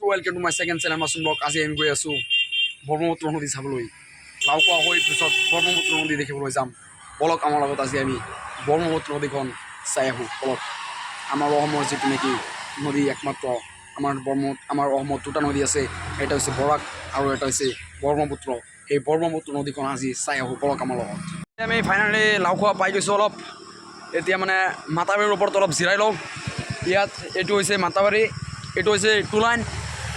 Welcome to my second channel Masum blog. আজি আমি গৈ আছোঁ ব্ৰহ্মপুত্ৰ নদী চাবলৈ। লাওখোৱা হৈ পিছত ব্ৰহ্মপুত্ৰ নদী দেখিবলৈ যাম। বলক আমাৰ লগত আজি আমি ব্ৰহ্মপুত্ৰ নদীখন চাই আহোঁ। বলক আমাৰ অসমৰ যিটো নেকি নদী একমাত্ৰ আমাৰ অসমত দুটা নদী আছে, এটা হৈছে বৰাক আৰু এটা হৈছে ব্ৰহ্মপুত্ৰ। এই ব্ৰহ্মপুত্ৰ নদীখন আজি চাই আহোঁ। বলক আমাৰ লগত। আমি ফাইনেলি লাওখোৱা পাই গৈছোঁ। অলপ এতিয়া মানে মাতাবাৰীৰ ওপৰত অলপ জিৰাই লওঁ। ইয়াত এইটো হৈছে মাতাবাৰী, এইটো হৈছে টুলাইন,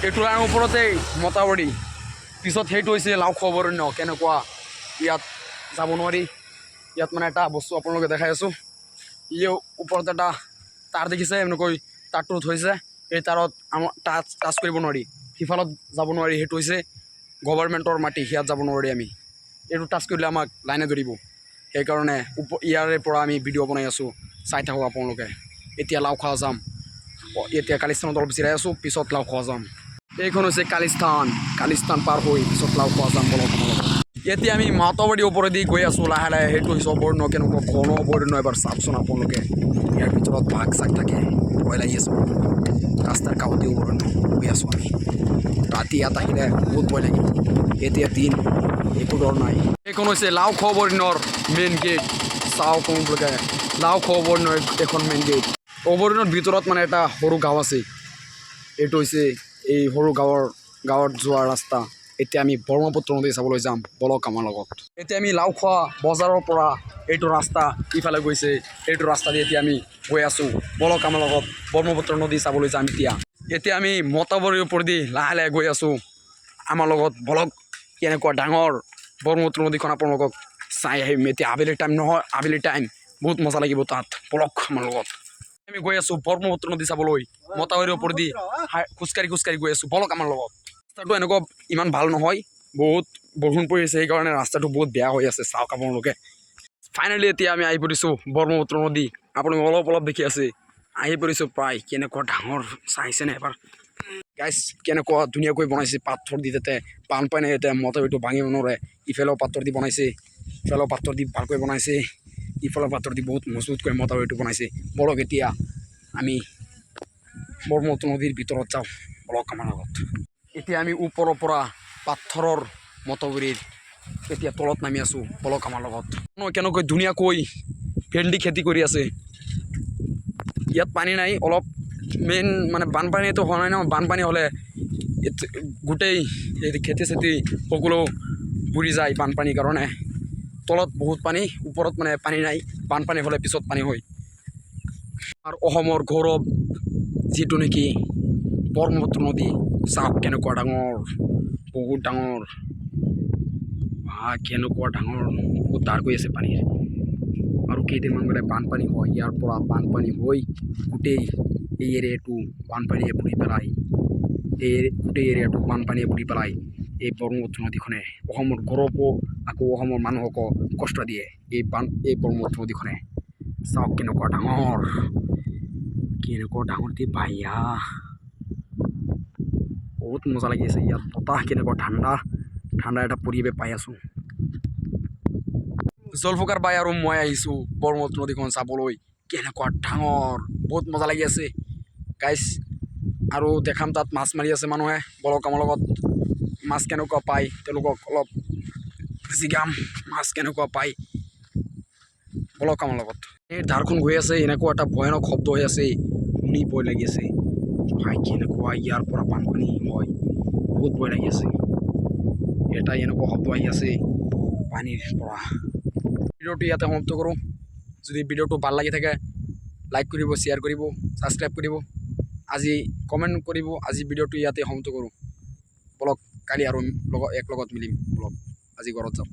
এই টুলাইনৰ ওপৰতেই মতাবাৰী, পিছত সেইটো হৈছে লাওখোৱা অভয়াৰণ্য। কেনেকুৱা ইয়াত যাব নোৱাৰি। ইয়াত মানে এটা বস্তু আপোনালোকে দেখাই আছোঁ। ই ওপৰত এটা তাঁৰ দেখিছে, এনেকৈ তাঁৰটো থৈছে। এই তাঁৰত আমাৰ টাচ কৰিব নোৱাৰি, সিফালত যাব নোৱাৰি। সেইটো হৈছে গভৰ্ণমেণ্টৰ মাটি, ইয়াত যাব নোৱাৰি আমি। এইটো টাচ কৰিলে আমাক লাইনে ধৰিব। সেইকাৰণে ইয়াৰে পৰা আমি ভিডিঅ' বনাই আছোঁ, চাই থাকক আপোনালোকে। এতিয়া লাওখোৱা যাম। এতিয়া কালিস্থানত অলপ জিৰাই আছোঁ, পিছত লাওখোৱা যাম। এইখন হৈছে কালিস্থান পাৰ হৈ পিছত লাওখোৱা যাম। বলক আমাৰ লগত। এতিয়া আমি মাতাবাৰীৰ ওপৰেদি গৈ আছোঁ লাহে লাহে। সেইটো হৈছে অভয়াৰণ্য। কেনেকুৱা ঘন অভয়াৰণ্য এবাৰ চাওকচোন আপোনালোকে। ইয়াৰ ভিতৰত বাঘ চাঘ থাকে, ভয় লাগি আছে। ৰাস্তাৰ কাষতে অভয়াৰণ্য গৈ আছোঁ আমি। ৰাতি ইয়াত আহিলে বহুত ভয় লাগিব। এতিয়া দিন একো ডৰ নাই। এইখন হৈছে লাওখোৱা অভয়াৰণ্যৰ মেইন গেট। চাওক আপোনালোকে, লাওখোৱা অভয়াৰণ্যৰ এখন মেইন গেট। অভয়াৰণ্যৰ ভিতৰত মানে এটা সৰু গাঁও আছে। এইটো হৈছে এই সৰু গাঁৱত যোৱা ৰাস্তা। এতিয়া আমি ব্ৰহ্মপুত্ৰ নদী চাবলৈ যাম। বলক আমাৰ লগত। এতিয়া আমি লাওখোৱা বজাৰৰ পৰা এইটো ৰাস্তা ইফালে গৈছে, এইটো ৰাস্তা দি এতিয়া আমি গৈ আছোঁ। বলক আমাৰ লগত ব্ৰহ্মপুত্ৰ নদী চাবলৈ যাম। এতিয়া আমি মতাবাৰীৰ ওপৰেদি লাহে লাহে গৈ আছোঁ। আমাৰ লগত বলক। কেনেকুৱা ডাঙৰ ব্ৰহ্মপুত্ৰ নদীখন আপোনালোকক চাই আহিম। এতিয়া আবেলি টাইম নহয়, আবেলি টাইম বহুত মজা লাগিব তাত। বলক আমাৰ লগত। আমি গৈ আছোঁ ব্ৰহ্মপুত্ৰ নদী চাবলৈ। মতাবাৰীৰ ওপৰেদি খোজকাঢ়ি গৈ আছোঁ। বলক আমাৰ লগত। ৰাস্তাটো এনেকুৱা ইমান ভাল নহয়, বহুত বৰষুণ পৰি আছে, সেইকাৰণে ৰাস্তাটো বহুত বেয়া হৈ আছে। চাওক আপোনালোকে। ফাইনেলি এতিয়া আমি আহি পৰিছোঁ ব্ৰহ্মপুত্ৰ নদী। আপোনালোকে অলপ দেখি আছে, আহি পৰিছোঁ প্ৰায়। কেনেকুৱা ডাঙৰ চাইছেনে এবাৰ গাইছ, কেনেকুৱা ধুনীয়াকৈ বনাইছে। পাথৰ দি তাতে বানপানী এতিয়া মতাবাৰীটো ভাঙিব নোৱাৰে। ইফালেও পাথৰ দি বনাইছে, ইফালেও পাথৰ দি ভালকৈ বনাইছে, ইফালেও পাথৰ দি বহুত মজবুতকৈ মতাবাৰীটো বনাইছে। বলক এতিয়া আমি ব্ৰহ্মপুত্ৰ নদীৰ ভিতৰত যাওঁ। বলক আমাৰ লগত। এতিয়া আমি ওপৰৰ পৰা পাথৰৰ মতাবাৰীৰ এতিয়া তলত নামি আছোঁ। বলক আমাৰ লগত। কেনেকৈ ধুনীয়াকৈ ভেন্দি খেতি কৰি আছে। ইয়াত পানী নাই অলপ, মেইন মানে বানপানীটো হোৱা নাই ন। বানপানী হ'লে গোটেই খেতি চেতি সকলো বুৰি যায় বানপানীৰ কাৰণে। তলত বহুত পানী, ওপৰত মানে পানী নাই। বানপানী হ'লে পিছত পানী হয়। আৰু অসমৰ গৌৰৱ যিটো নেকি ব্ৰহ্মপুত্ৰ নদী, চাওক কেনেকুৱা ডাঙৰ, বহুত ডাঙৰ। কেনেকুৱা ডাঙৰ, বহুত দাৰ গৈ আছে পানীৰ। আৰু কেইদিনমান গ'লে বানপানী হয়। ইয়াৰ পৰা বানপানী হৈ গোটেই এই এৰিয়াটো বানপানীয়ে বুৰি পেলায়। গোটেই এৰিয়াটো বানপানীয়ে বুৰি পেলায়। এই ব্ৰহ্মপুত্ৰ নদীখনে অসমৰ গৌৰৱো, আকৌ অসমৰ মানুহকো কষ্ট দিয়ে। এই ব্ৰহ্মপুত্ৰ নদীখনে চাওক কেনেকুৱা ডাঙৰ, দি বাহিয়া। বহুত মজা লাগি আছে। ইয়াত বতাহ কেনেকুৱা ঠাণ্ডা এটা পৰিৱেশ পাই আছোঁ। জলফকাৰ বাই আৰু মই আহিছোঁ ব্ৰহ্মপুত্ৰ নদীখন চাবলৈ। কেনেকুৱা ডাঙৰ, বহুত মজা লাগি আছে গাইছ। আৰু দেখাম তাত মাছ মাৰি আছে মানুহে। বলক আমাৰ লগত। মাছ কেনেকুৱা পায় তেওঁলোকক অলপ জিগাম, মাছ কেনেকুৱা পায়। বলক আমাৰ লগত। এই ধাৰখন গৈ আছে, এনেকুৱা এটা ভয়ানক শব্দ হৈ আছে, শুনি ভয় লাগি আছে ভাই। কেনেকুৱা ইয়াৰ পৰা বানপানী হয়, বহুত ভয় লাগি আছে। এটা এনেকুৱা শব্দ আহি আছে পানীৰ পৰা। ভিডিঅ'টো ইয়াতে সমাপ্ত কৰোঁ। যদি ভিডিঅ'টো ভাল লাগি থাকে লাইক কৰিব, শ্বেয়াৰ কৰিব, ছাবস্ক্ৰাইব কৰিব, আজি কমেণ্ট কৰিব। আজি ভিডিঅ'টো ইয়াতে সমাপ্ত কৰোঁ। বলক কালি আৰু লগত মিলিম। বলক আজি ঘৰত যাওঁ।